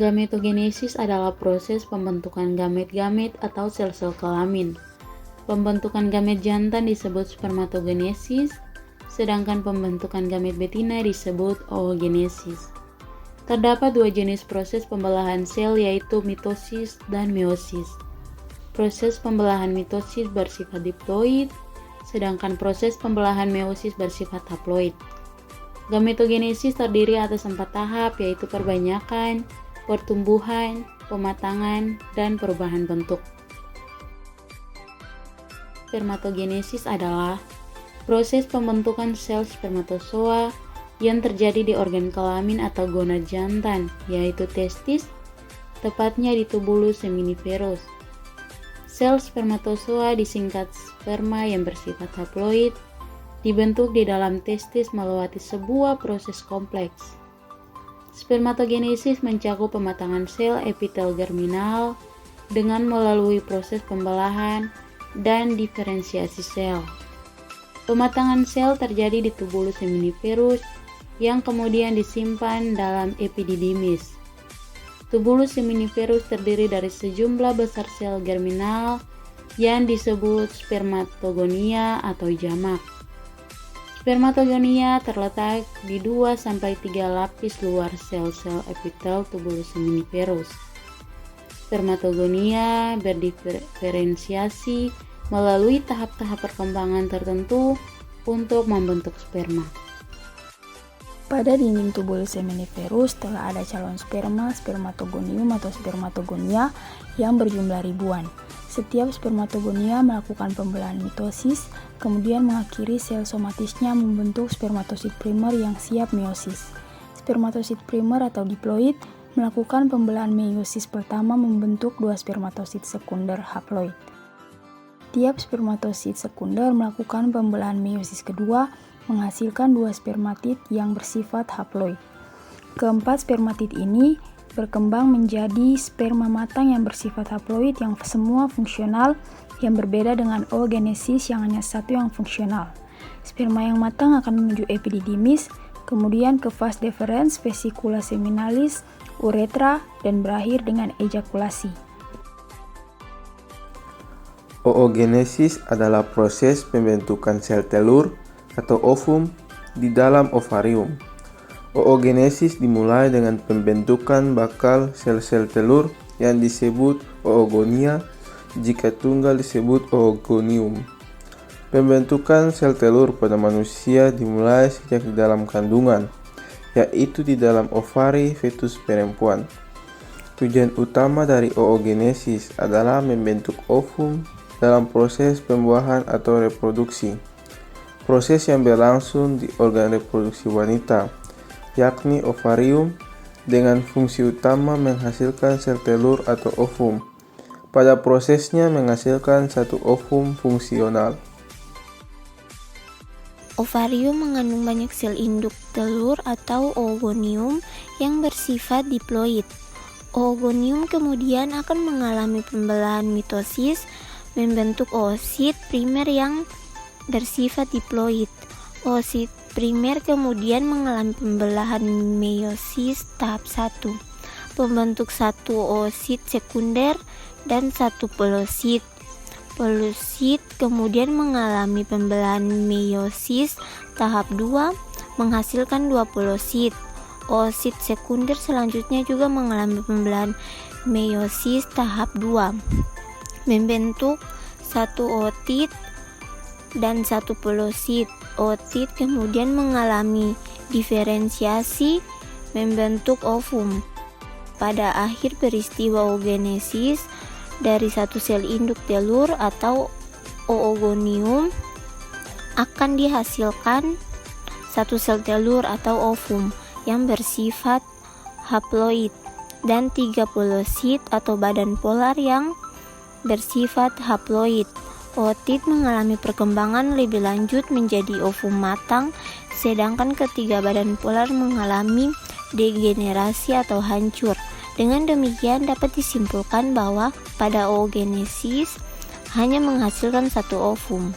Gametogenesis adalah proses pembentukan gamet-gamet atau sel-sel kelamin. Pembentukan gamet jantan disebut spermatogenesis, sedangkan pembentukan gamet betina disebut oogenesis. Terdapat dua jenis proses pembelahan sel, yaitu mitosis dan meiosis. Proses pembelahan mitosis bersifat diploid, sedangkan proses pembelahan meiosis bersifat haploid. Gametogenesis terdiri atas 4 tahap, yaitu perbanyakan, pertumbuhan, pematangan, dan perubahan bentuk. Spermatogenesis adalah proses pembentukan sel spermatozoa yang terjadi di organ kelamin atau gonad jantan, yaitu testis, tepatnya di tubulus seminiferus. Sel spermatozoa disingkat sperma yang bersifat haploid, dibentuk di dalam testis melewati sebuah proses kompleks. Spermatogenesis mencakup pematangan sel epitel germinal dengan melalui proses pembelahan dan diferensiasi sel. Pematangan sel terjadi di tubulus seminiferus yang kemudian disimpan dalam epididymis. Tubulus seminiferus terdiri dari sejumlah besar sel germinal yang disebut spermatogonia atau jamak. Spermatogonia terletak di 2-3 lapis luar sel-sel epitel tubulus seminiferus. Spermatogonia berdiferensiasi melalui tahap-tahap perkembangan tertentu untuk membentuk sperma. Pada dinding tubulus seminiferus telah ada calon sperma, spermatogonium atau spermatogonia yang berjumlah ribuan. Setiap spermatogonia melakukan pembelahan mitosis, kemudian mengakhiri sel somatisnya membentuk spermatosit primer yang siap meiosis. Spermatosit primer atau diploid melakukan pembelahan meiosis pertama membentuk 2 spermatosit sekunder haploid. Tiap spermatosit sekunder melakukan pembelahan meiosis kedua menghasilkan 2 spermatid yang bersifat haploid. Keempat spermatid ini berkembang menjadi sperma matang yang bersifat haploid yang semua fungsional, yang berbeda dengan oogenesis yang hanya satu yang fungsional. Sperma yang matang akan menuju epididymis, kemudian ke vas deferens, vesicula seminalis, uretra, dan berakhir dengan ejakulasi. Oogenesis adalah proses pembentukan sel telur atau ovum di dalam ovarium. Oogenesis dimulai dengan pembentukan bakal sel-sel telur yang disebut oogonia, jika tunggal disebut oogonium. Pembentukan sel telur pada manusia dimulai sejak di dalam kandungan, yaitu di dalam ovari fetus perempuan. Tujuan utama dari oogenesis adalah membentuk ovum dalam proses pembuahan atau reproduksi. Proses yang berlangsung di organ reproduksi wanita, yakni ovarium, dengan fungsi utama menghasilkan sel telur atau ovum. Pada prosesnya menghasilkan satu ovum fungsional. Ovarium mengandung banyak sel induk telur atau oogonium yang bersifat diploid. Oogonium kemudian akan mengalami pembelahan mitosis, membentuk oosit primer yang bersifat diploid. Oosit primer kemudian mengalami pembelahan meiosis tahap 1, membentuk satu oosit sekunder dan satu pelosit. Pelosit kemudian mengalami pembelahan meiosis tahap 2, menghasilkan 2 pelosit. Oosit sekunder selanjutnya juga mengalami pembelahan meiosis tahap 2, membentuk satu ootit dan satu pelosit. Ootit kemudian mengalami diferensiasi, membentuk ovum. Pada akhir peristiwa oogenesis, dari satu sel induk telur atau oogonium akan dihasilkan satu sel telur atau ovum yang bersifat haploid dan 3 pelosit atau badan polar yang bersifat haploid. Ootit mengalami perkembangan lebih lanjut menjadi ovum matang, sedangkan ketiga badan polar mengalami degenerasi atau hancur. Dengan demikian dapat disimpulkan bahwa pada oogenesis hanya menghasilkan satu ovum.